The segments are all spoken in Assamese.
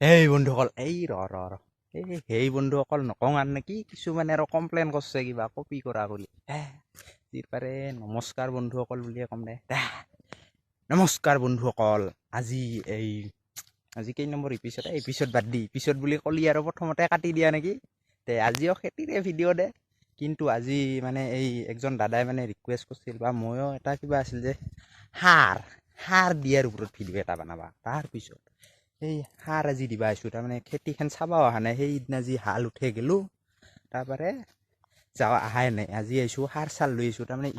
এই বন্ধুসকল এই বন্ধুসকল নকওঁ আৰু নেকি কিছুমানে আৰু কমপ্লেইন কৰিছে কিবা কপি কৰা বুলি যি পাৰে নমস্কাৰ বন্ধুসকল বুলিয়ে ক'ম দে নমস্কাৰ বন্ধুসকল আজি কেই নম্বৰ এপিছড বাদ দি এপিছড বুলি ক'লি আৰু প্ৰথমতে কাটি দিয়া নেকি তে আজিও খেতিৰে ভিডিঅ' দে কিন্তু আজি মানে এই একজন দাদাই মানে ৰিকুৱেষ্ট কৰিছিল বা ময়ো এটা কিবা আছিল যে সাৰ দিয়াৰ ওপৰত ভিডিঅ' এটা বনাবা তাৰপিছত এই সাৰ আজি দিবা আহিছোঁ তাৰমানে খেতিখন চাব অহা নাই সেইদিনা যি হাল উঠে গ'লোঁ তাৰপৰা যাওঁ অহাই নাই আজি আহিছোঁ সাৰ চাল লৈ আহিছোঁ তাৰমানে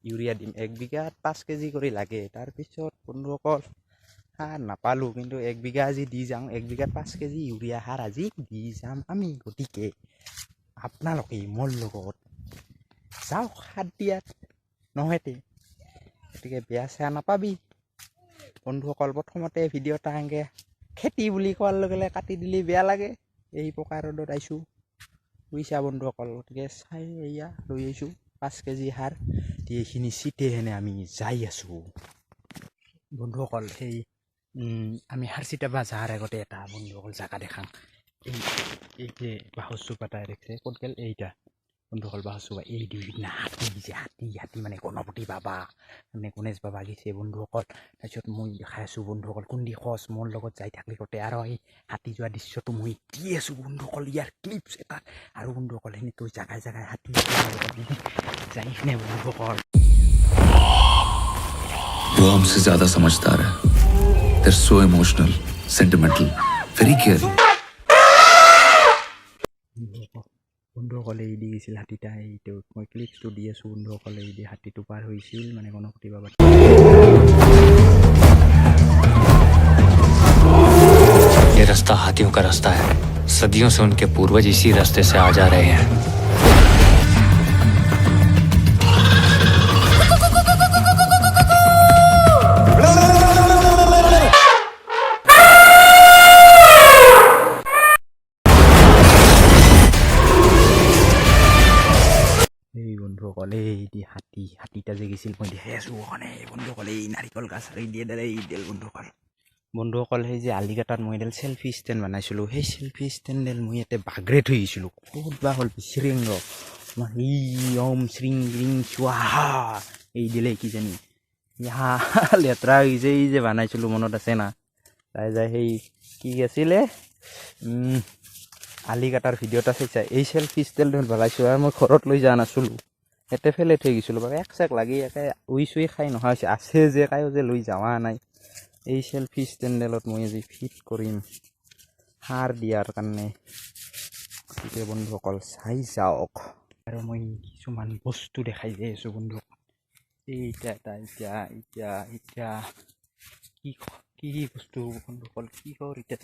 ইউৰিয়া দিম 1 বিঘাত 5 কেজি কৰি লাগে তাৰপিছত বন্ধুসকল সাৰ নাপালোঁ কিন্তু 1 বিঘা আজি দি যাওঁ 1 বিঘাত 5 কেজি ইউৰিয়া সাৰ আজি দি যাম আমি গতিকে আপোনালোকে মোৰ লগত যাওক সাৰ দিয়াত নহয়তে গতিকে বেয়া চেয়া নাপাবি বন্ধুসকল প্ৰথমতে ভিডিঅ' এটা এনেকৈ খেতি বুলি কোৱাৰ লগে লগে কাটি দিলে বেয়া লাগে এই পকা ৰ'দত আহিছোঁ বুজিছা বন্ধুসকল গতিকে চাই এয়া লৈ আহিছোঁ 5 কেজি সাৰ দি এইখিনি চিটে হেনে আমি যাই আছোঁ বন্ধুসকল সেই আমি সাৰ চিটাবা যাৰ আগতে এটা বন্ধুসকল জাগা দেখাম এই যে বাঁহৰ এটা দেখিছে ক'ত গ'ল এইটা বন্ধুসকল বাঁহৰ এই দুইদিনা হাতী মানে গণপতি বাবা মানে গণেশ বাবা গেছে বন্ধুসকল তাৰপিছত মই দেখাই আছোঁ বন্ধুসকল কোনদি খৰচ মোৰ লগত যাই থাকলি গোটেই আৰু এই হাতী যোৱা দৃশ্যটো মই দি আছোঁ বন্ধুসকল ইয়াৰ ক্লিপছ এটা আৰু বন্ধুসকল সেনেকৈ জাগাই হাতী যাই কিনে বন্ধুসকল वो हमसे ज्यादा समझदार है They're so emotional, sentimental, very caring. বন্ধুসকলে এই দি গৈছিল হাতীটা এইটো মই ক্লিপছটো দি আছোঁ বন্ধুসকলে এই দি হাতীটো পাৰ হৈছিল মানে গণপতি বাবা ये रास्ता हाथियों का रास्ता है सदियों से उनके पूर्वज इसी रास्ते से आ जा रहे हैं এই বন্ধুসকলে এই দি হাতীটা যে গৈছিল মই দেখাই আছোঁ ওখানে বন্ধুসকলে এই নাৰিকল গাছ আৰু দিয়ে দাদা এই দেল বন্ধুসকল সেই যে আলিকাটাত মই এডাল চেল্ফি ষ্টেণ্ড বনাইছিলোঁ সেই চেল্ফি ষ্টেণ্ডডাল মই ইয়াতে বাগৰে থৈ আহিছিলোঁ ক'ত বা হ'ল বিচৰিং এই ওম শ্ৰিং ৰিং চুৱাহা এই দিলে কিজানি লেতেৰা হৈছে এই যে বনাইছিলোঁ মনত আছে না যাই সেই কি আছিলে আলিকাটাৰ ভিডিঅ' এটা চাইছা এই চেল্ফি ষ্টেণ্ডডাল বনাইছোঁ আৰু মই ঘৰত লৈ যোৱা নাছিলোঁ ইয়াতে ফেলে থৈ গৈছিলোঁ বাৰু এক চেক লাগি একে উই খাই নোহোৱা হৈছে আছে যে কায়ো যে লৈ যোৱা নাই এই চেল্ফি ষ্টেণ্ডডালত মই আজি ফিট কৰিম সাৰ দিয়াৰ কাৰণে গতিকে বন্ধুসকল চাই যাওক আৰু মই কিছুমান বস্তু দেখাই যাই আছোঁ বন্ধুসকল এতিয়া কি বস্তু বন্ধুসকল কি কৰ এতিয়া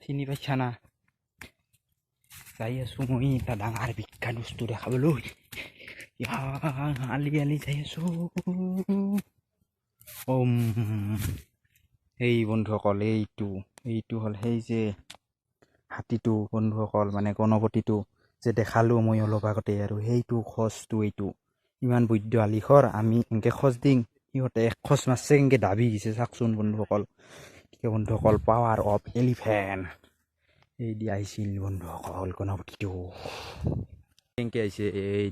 চিনি পাইছা না যাই আছোঁ মই এটা ডাঙৰ বিখ্যাত বস্তু দেখাবলৈ আলি যাই আছোঁ এই বন্ধুসকল এইটো হ'ল সেই যে হাতীটো বন্ধুসকল মানে গণপতিটো যে দেখালোঁ মই অলপ আগতে আৰু সেইটো খোজটো এইটো ইমান বৈদ্য আলিখৰ আমি এনেকৈ খোজ দিম সিহঁতে এক খোজ মাৰছে এনেকৈ দাবি গৈছে চাওকচোন বন্ধুসকল পাৱাৰ অফ এলিফেণ্ট এই দি আহিছিল বন্ধুসকল গণপতিটো এনেকৈ আহিছে এই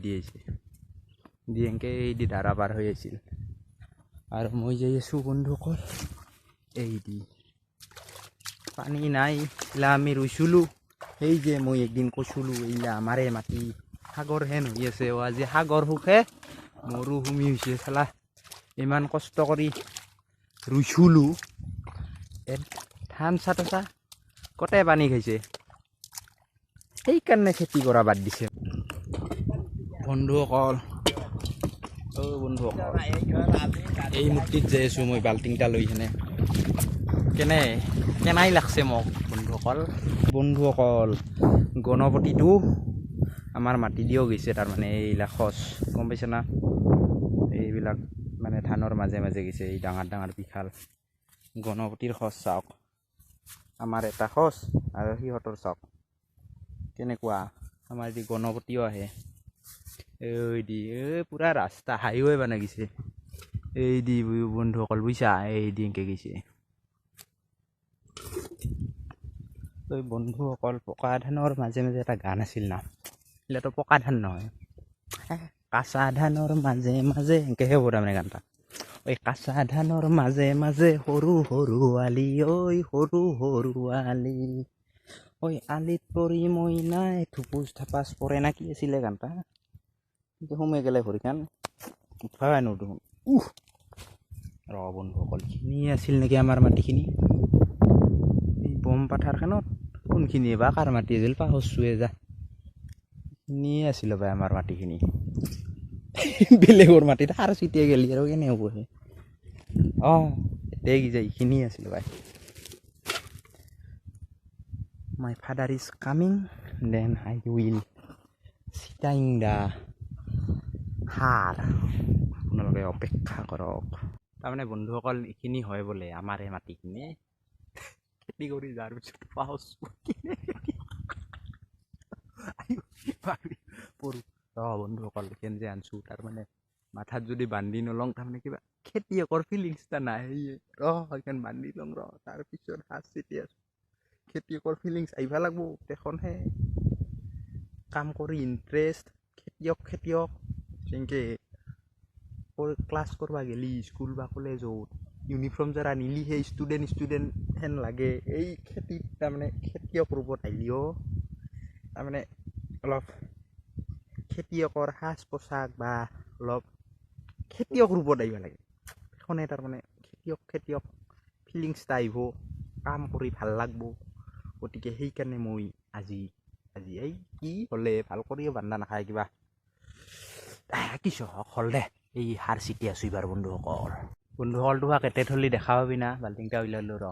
দি ধাৰা পাৰ হৈ আহিছিল আৰু মই যাই আছোঁ বন্ধুসকল এই দি পানী নাই এইলা আমি ৰুইছিলোঁ এই যে মই একদিন কৈছিলোঁ এইলা আমাৰে মাটি সাগৰ হেন হৈ আছে আজি সাগৰ সুখে মৰুভূমি হৈছে চালা ইমান কষ্ট কৰি ৰুইছিলোঁ ধান চাটছা কতে পানী খাইছে সেইকাৰণে খেতি কৰা বাদ দিছে বন্ধুসকল এই মূৰ্তিত যাই আছোঁ মই বাল্টিংটা লৈ কিনে কেনাই লাগছে মোক বন্ধুসকল গণপতিটো আমাৰ মাটি দিও গৈছে তাৰমানে এইবিলাক খোজ গম পাইছে না এইবিলাক মানে ধানৰ মাজে গৈছে এই ডাঙৰ বিশাল গণপতিৰ খোজ চাওক আমাৰ এটা খোজ আৰু সিহঁতৰ চাওক কেনেকুৱা আমাৰ যি গণপতিও আহে পুৰা ৰাস্তা হাইৱে বনাই গৈছে এই দি বন্ধুসকল বুজিছা এই দি এনেকৈ গৈছে তই বন্ধুসকল পকা ধানৰ মাজে মাজে এটা গান আছিল না, এইটো পকা ধান নহয়, কাঁচা ধানৰ মাজে মাজে এনেকৈহে হ'ব তাৰমানে গানটা। ঐ কাঁচা ধানৰ মাজে মাজে সৰু সৰু আলি, ঐ সৰু সৰু আলি, ঐ আলিত পৰি মই নাই থুপুচ থাপাচ পৰে না, কি আছিলে গানটা, সোমাই গেলে ভৰিখন উঠাই নো দেখোন। ৰ বন্ধুসকল, এইখিনি আছিল নেকি আমাৰ মাটিখিনি, এই বম পাথাৰখনত কোনখিনি বা কাৰ মাটি আছিল পাহৰছোৱে যা, এইখিনিয়ে আছিল বা আমাৰ মাটিখিনি। বেলেগৰ মাটিত সাৰ চিটিয়াই গেলি আৰু কেনে হ'ব হে। এতিয়া কি যায়, এইখিনিয়ে আছিল bye. My father is coming, then I will sitting the sir, আপোনালোকে অপেক্ষা কৰক। তাৰমানে বন্ধুসকল এইখিনি হয় বোলে আমাৰ এই মাটিখিনি খেতি কৰি যোৱাৰ পিছত পাহৰছো বন্ধুসকল এইখিনি যে আনছো, তাৰমানে মাথাত যদি বান্ধি নলওঁ তাৰমানে কিবা খেতিয়কৰ ফিলিংছ এটা নাহে। সেইখন বান্ধি লওঁ তাৰপিছত সাজ চিটি আছো, খেতিয়কৰ ফিলিংছ আহিব লাগব, তেখনহে কাম কৰি ইণ্টাৰেষ্ট। খেতিয়ক যেনেকৈ ক্লাছ কৰিব গেলি স্কুল বা কলেজত ইউনিফৰ্ম যাৰা নিলিহে ষ্টুডেণ্ট হেন লাগে, এই খেতিত তাৰমানে খেতিয়ক ৰূপত আহিলেও তাৰমানে অলপ খেতিয়কৰ সাজ পোছাক বা অলপ খেতিয়ক ৰূপত আহিব লাগে, সেইখনে তাৰমানে খেতিয়ক ফিলিংছ এটা আহিব, কাম কৰি ভাল লাগব। গতিকে সেইকাৰণে মই আজি এই কি হ'লে ভাল কৰিও বান্ধা নাখায় কিবা কিছু হ'ল দে, এই সাৰ চিটি আছো এইবাৰ বন্ধুসকল তোহাক এতে থলি দেখা পাবি না, বাল্টিংটা উলিয়ালো ৰ,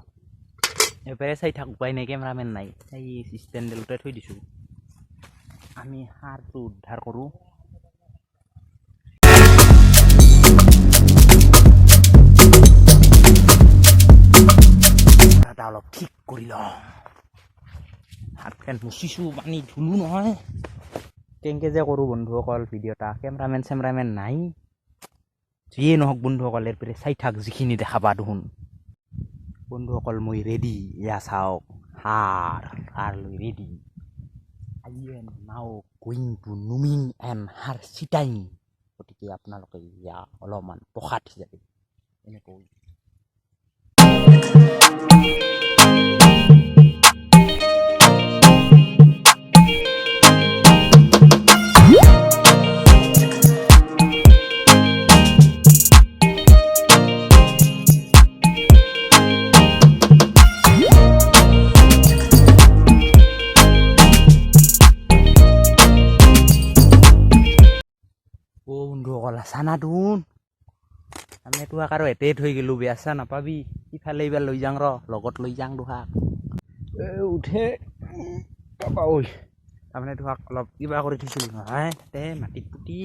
এবাৰে চাই থাক, উপায় নাই, কেমেৰামেন নাই, এই ষ্টেণ্ডেলতে থৈ দিছোঁ, আমি সাৰটো উদ্ধাৰ কৰোঁ। অলপ ঠিক কৰি লওঁ, হাতখন মুচিছোঁ, পানী ধুলো নহয়, কেনেকৈ যে কৰোঁ বন্ধুসকল ভিডিঅ' এটা, কেমেৰামেন নাই, যিয়ে নহওক বন্ধুসকল এৰপৰা চাই থাক, যিখিনি দেখা পা দেখোন। বন্ধুসকল মই ৰেডি, এয়া চাওক সাৰ লৈ ready, I am now going to naming and sir sitting. গতিকে আপোনালোকে ইয়া অলপমান পসাত হিচাপে এনেকৈ বন্ধুসকল আছা না তোন, আমি তোহাক আৰু এতে থৈ গেলোঁ, বেয়া চেয়া নাপাবি, ইফালে এইবাৰ লৈ যাওঁ লগত লৈ যাওঁ তোহাক, উঠে পাবা ঐ, তাৰমানে তোহাক অলপ কিবা কৰি থৈছিলোঁ নহয় তাতে মাটিত পুতি,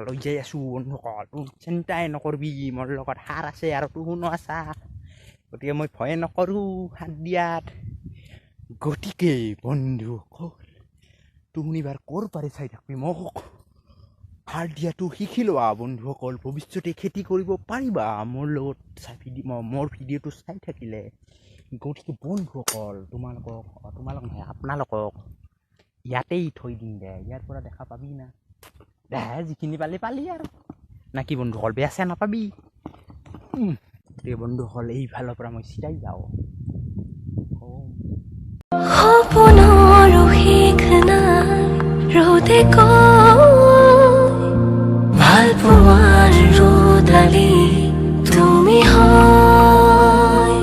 লৈ যাই আছোঁ বন্ধুসকল, তোৰ চিন্তাই নকৰবি, মোৰ লগত সাৰ আছে আৰু তোহোনো আছা, গতিকে মই ভয়ে নকৰোঁ সাৰ দিয়াত। গতিকে বন্ধুসকল তোহোন এইবাৰ ক'ৰ পাৰে চাই থাকবি, মোক সাৰ দিয়াটো শিকি লোৱা বন্ধুসকল, ভৱিষ্যতে খেতি কৰিব পাৰিবা মোৰ লগত মোৰ ভিডিঅ'টো চাই থাকিলে। গতিকে বন্ধুসকল তোমালোক নহয় আপোনালোকক ইয়াতেই থৈ দিম দে, ইয়াৰ পৰা দেখা পাবি না, দে যিখিনি পালি আৰু না কি বন্ধুসকল, বেয়া চেয়া নাপাবি। গতিকে বন্ধুসকল এইফালৰ পৰা মই চিধাই যাওঁ। ভালপোৱাৰ ৰ'দালি তুমি হয়,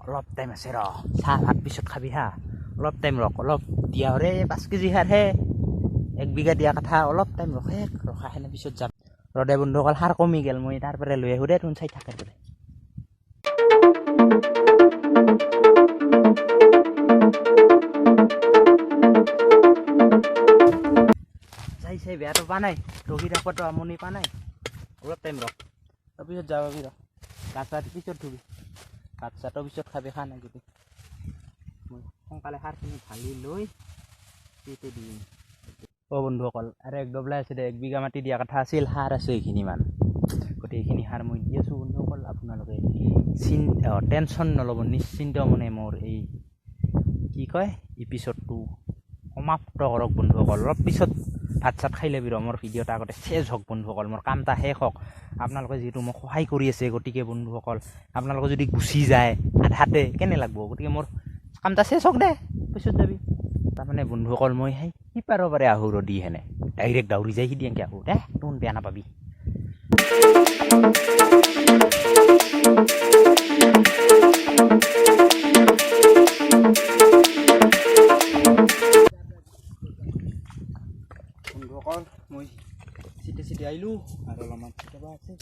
অলপ টাইম আছে চাহ ভাত পিছত খাবি হা, অলপ টাইম অলপ দিয়া ৰে 5 কেজি সাৰ হে, 1 বিঘা দিয়া কথা, অলপ টাইম ৰখা হেনে পিছত যাম দে বন্ধুসকল। সাৰ কমি গেল, মই তাৰ পৰা লৈ আহোঁ দে, তোন চাই থাকে বোলে। চাই বেয়াটো পা নাই, ৰখি থাকোঁতো আমনি পা নাই, অলপ টাইম তাৰপিছত যাব পাবি ভাত চাত পিছত ধুবি, ভাত চাতৰ পিছত খাবি, খা নাই যদি মই সোনকালে সাৰখিনি ঢালি লৈ এইটো দিম বন্ধুসকল আৰু এক ডবলাই আছে দে 1 বিঘা মাটি দিয়া কথা আছিল সাৰ আছে এইখিনিমান গোটেইখিনি সাৰ মই দি আছোঁ বন্ধুসকল আপোনালোকে টেনশ্যন নল'ব নিশ্চিন্ত মনে মোৰ এই কি কয় এপিছডটো সমাপ্ত কৰক বন্ধুসকল অলপ পিছত ভাত চাত খাই ল'বি মোৰ ভিডিঅ'টা আগতে শেষ হওক বন্ধুসকল মোৰ কামটা শেষ হওক আপোনালোকে যিহেতু মোক সহায় কৰি আছে গতিকে বন্ধুসকল আপোনালোকে যদি গুচি যায় আধাতে কেনে লাগব গতিকে মোৰ কামটা শেষ হওক দে পিছত যাবি তাৰমানে বন্ধুসকল মই সেই সিপাৰৰ পাৰে আহোঁ ৰদি হেনে ডাইৰেক্ট দাউৰি যাই সি দিয়াংকে আহোঁ দে তোন বেয়া নাপাবি বন্ধুসকল মই চিটে আহিলোঁ আৰু অলপমান চিটাবা আছে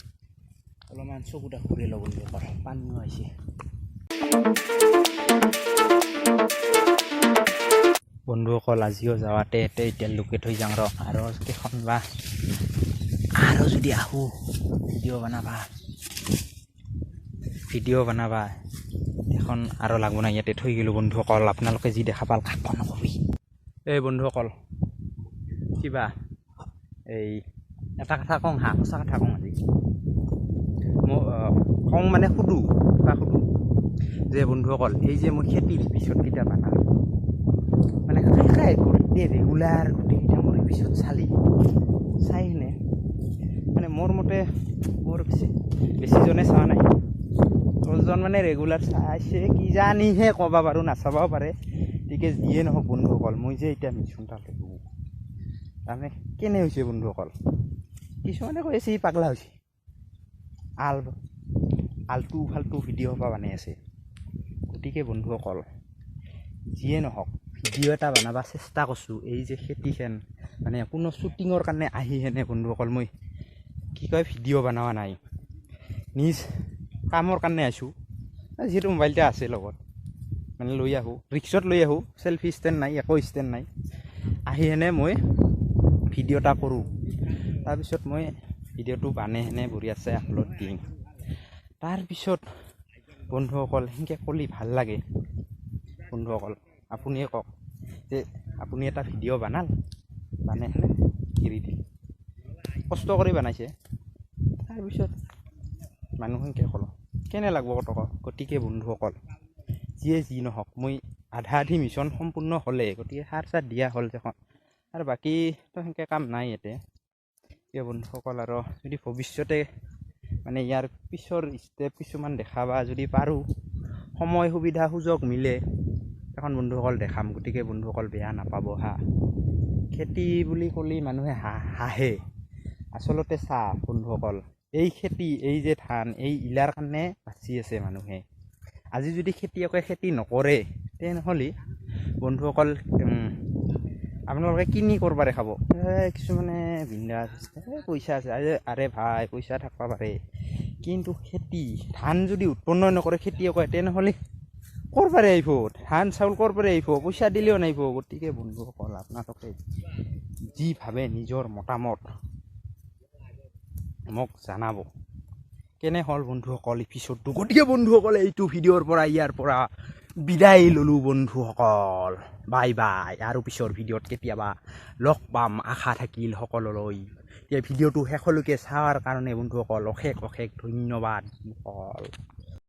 অলপমান চকুটা ঘূৰি ল'ব বন্ধুসকল পানীও আহিছে বন্ধুসকল আজিও যাওঁতে এতিয়া লুকে থৈ যাওঁ আৰু কেইখন বা আৰু যদি আহোঁ ভিডিঅ' বনাবা এখন আৰু লাগব না ইয়াতে থৈ গ'লোঁ বন্ধুসকল আপোনালোকে যি দেখা পাল কাকো নকবি এই বন্ধুসকল কিবা এই এটা কথা কওঁ সঁচা কথা কওঁ আজি মই কওঁ মানে সুধোঁ যে বন্ধুসকল এই যে মই খেতিৰ পিছতকেইটা বানাম মানে গোটেই ৰেগুলাৰ গোটেইকেইটা মোৰ পিছত চাই কিনে মানে মোৰ মতে বৰ বেছিজনে চোৱা নাই 10জন মানে ৰেগুলাৰ চাইছে কি জানিহে ক'বা পাৰোঁ নাচাবও পাৰে গতিকে যিয়ে নহওক বন্ধুসকল মই যে এতিয়া মিছনটা ল'লোঁ তাৰমানে কেনে হৈছে বন্ধুসকল কিছুমানে কৈ আছে পাগলা হৈছে আলটু ফাল্টু ভিডিঅ' পৰা বনাই আছে গতিকে বন্ধুসকল যিয়ে নহওক ভিডিঅ' এটা বনাব চেষ্টা কৰিছোঁ এই যে খেতিখন মানে কোনো শ্বুটিঙৰ কাৰণে আহি হেনে বন্ধুসকল মই কি কয় ভিডিঅ' বনোৱা নাই নিজ কামৰ কাৰণে আহিছোঁ যিহেতু মোবাইলটা আছে লগত মানে লৈ আহোঁ ৰিক্সত লৈ আহোঁ চেল্ফি ষ্টেণ্ড নাই একো ষ্টেণ্ড নাই আহি হেনে মই ভিডিঅ' এটা কৰোঁ তাৰপিছত মই ভিডিঅ'টো বানে হেনে বঢ়িয়াছে আপলোড দিম তাৰপিছত বন্ধুসকল সেনেকৈ ক'লি ভাল লাগে বন্ধুসকল আপুনিয়ে কওক যে আপুনি এটা ভিডিঅ' বানাল বানে হেনে এৰি দিল কষ্ট কৰি বনাইছে তাৰপিছত মানুহ সেনেকৈ ক'লোঁ কেনে লাগব কটক গতিকে বন্ধুসকল যিয়ে যি নহওক মই আধা মিছন সম্পূৰ্ণ হ'লে গতিকে সাৰ চাৰ দিয়া হ'ল দেখোন আৰু বাকীতো সেনেকৈ কাম নাই ইয়াতে বন্ধুসকল আৰু যদি ভৱিষ্যতে মানে ইয়াৰ পিছৰ ষ্টেপ কিছুমান দেখাবা যদি পাৰোঁ সময় সুবিধা সুযোগ মিলে এখন বন্ধুসকল দেখাম গতিকে বন্ধুসকল বেয়া নাপাব খেতি বুলি ক'লে মানুহে হাঁহে আচলতে চাহ বন্ধুসকল এই খেতি এই যে ধান এই ইলাৰ কাৰণে বাচি আছে মানুহে আজি যদি খেতিয়কে খেতি নকৰে তেনেহ'লে বন্ধুসকল আপোনালোকে কিনি কৰবাৰে খাব কিছুমানে বিন্দাছ পইচা আছে আৰে ভাই পইচা থাকিব পাৰে কিন্তু খেতি ধান যদি উৎপন্ন নকৰে খেতিয়কে তেনেহ'লে কৰবাৰে আহিব ধান চাউল কৰবাৰে আহিব পইচা দিলেও নাহিব গতিকে বন্ধুসকল আপোনালোকে যি ভাবে নিজৰ মতামত মোক জনাব কেনে হ'ল বন্ধুসকল এপিছডটো গতিকে বন্ধুসকল এইটো ভিডিঅ'ৰ পৰা ইয়াৰ পৰা বিদায় ল'লোঁ বন্ধুসকল বাই বাই আৰু পিছৰ ভিডিঅ'ত কেতিয়াবা লগ পাম আশা থাকিল সকলোলৈ এই ভিডিঅ'টো শেষলৈকে চোৱাৰ কাৰণে বন্ধুসকল অশেষ ধন্যবাদ বন্ধুসকল।